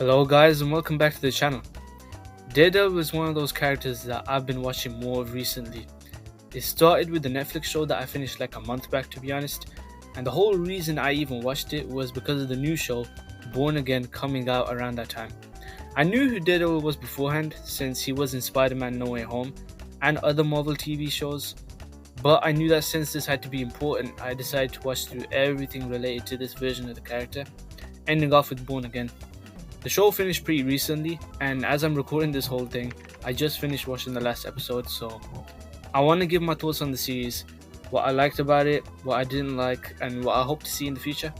Hello guys and welcome back to the channel. Daredevil is one of those characters that I've been watching more of recently. It started with the Netflix show that I finished like a month back, to be honest, and the whole reason I even watched it was because of the new show Born Again coming out around that time. I knew who Daredevil was beforehand since he was in Spider-Man No Way Home and other Marvel TV shows, but I knew that since this had to be important, I decided to watch through everything related to this version of the character, ending off with Born Again. The show finished pretty recently, and as I'm recording this whole thing, I just finished watching the last episode, so I want to give my thoughts on the series, what I liked about it, what I didn't like, and what I hope to see in the future.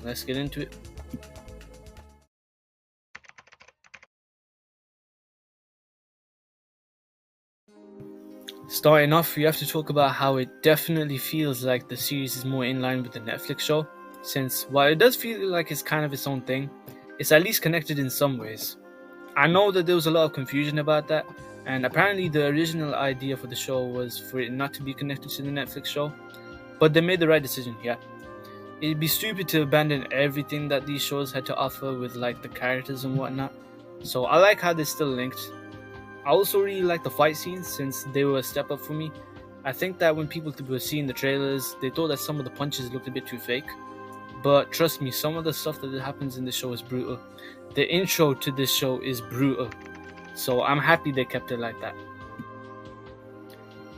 Let's get into it. Starting off, we have to talk about how it definitely feels like the series is more in line with the Netflix show, since while it does feel like it's kind of its own thing, it's at least connected in some ways. I know that there was a lot of confusion about that, and apparently the original idea for the show was for it not to be connected to the Netflix show, but they made the right decision here. It'd be stupid to abandon everything that these shows had to offer with like the characters and whatnot, so I like how they're still linked. I also really like the fight scenes since they were a step up for me. I think that when people were seeing the trailers, they thought that some of the punches looked a bit too fake. But trust me, some of the stuff that happens in the show is brutal. The intro to this show is brutal, so I'm happy they kept it like that.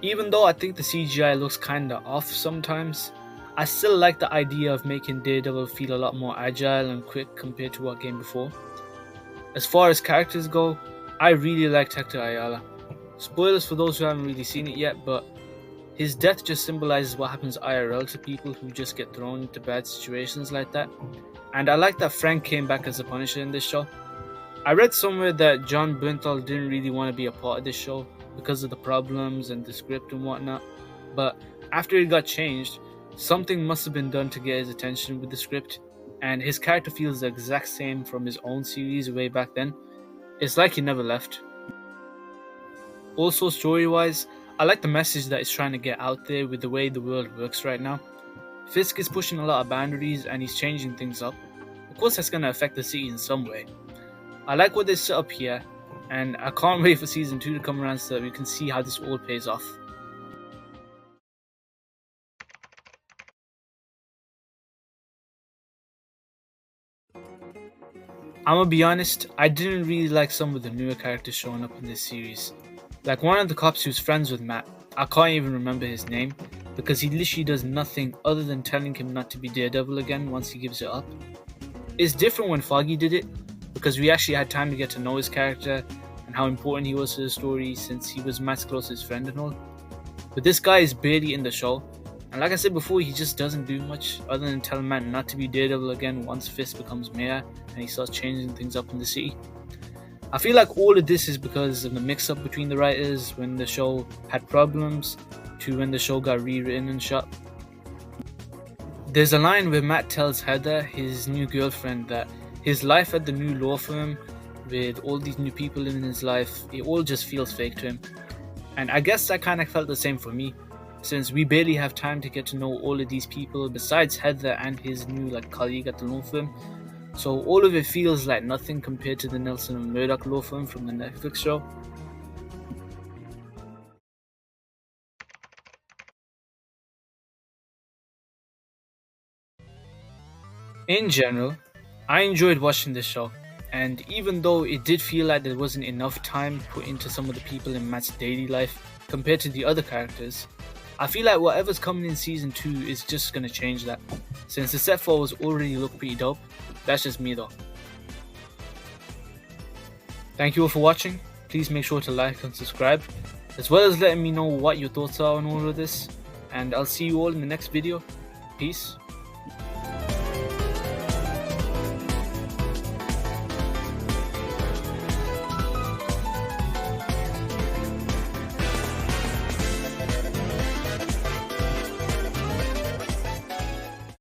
Even though I think the CGI looks kinda off sometimes, I still like the idea of making Daredevil feel a lot more agile and quick compared to what came before. As far as characters go, I really liked Hector Ayala. Spoilers for those who haven't really seen it yet, but his death just symbolizes what happens IRL to people who just get thrown into bad situations like that. And I like that Frank came back as a Punisher in this show. I read somewhere that John Bernthal didn't really want to be a part of this show because of the problems and the script and whatnot, but after it got changed, something must have been done to get his attention with the script, and his character feels the exact same from his own series way back then. It's like he never left. Also, story-wise, I like the message that it's trying to get out there with the way the world works right now. Fisk is pushing a lot of boundaries and he's changing things up. Of course that's going to affect the city in some way. I like what they set up here, and I can't wait for season 2 to come around so that we can see how this all pays off. I'm gonna be honest, I didn't really like some of the newer characters showing up in this series. Like one of the cops who's friends with Matt, I can't even remember his name, because he literally does nothing other than telling him not to be Daredevil again once he gives it up. It's different when Foggy did it, because we actually had time to get to know his character and how important he was to the story since he was Matt's closest friend and all. But this guy is barely in the show, and like I said before, he just doesn't do much other than tell Matt not to be Daredevil again once Fisk becomes mayor and he starts changing things up in the city. I feel like all of this is because of the mix-up between the writers when the show had problems to when the show got rewritten and shot. There's a line where Matt tells Heather, his new girlfriend, that his life at the new law firm with all these new people in his life, it all just feels fake to him. And I guess I kind of felt the same for me, since we barely have time to get to know all of these people besides Heather and his new colleague at the law firm. So all of it feels like nothing compared to the Nelson and Murdoch law firm from the Netflix show. In general, I enjoyed watching this show, and even though it did feel like there wasn't enough time put into some of the people in Matt's daily life compared to the other characters, I feel like whatever's coming in season 2 is just gonna change that, since the set photos already look pretty dope. That's just me though. Thank you all for watching. Please make sure to like and subscribe, as well as letting me know what your thoughts are on all of this, and I'll see you all in the next video. Peace.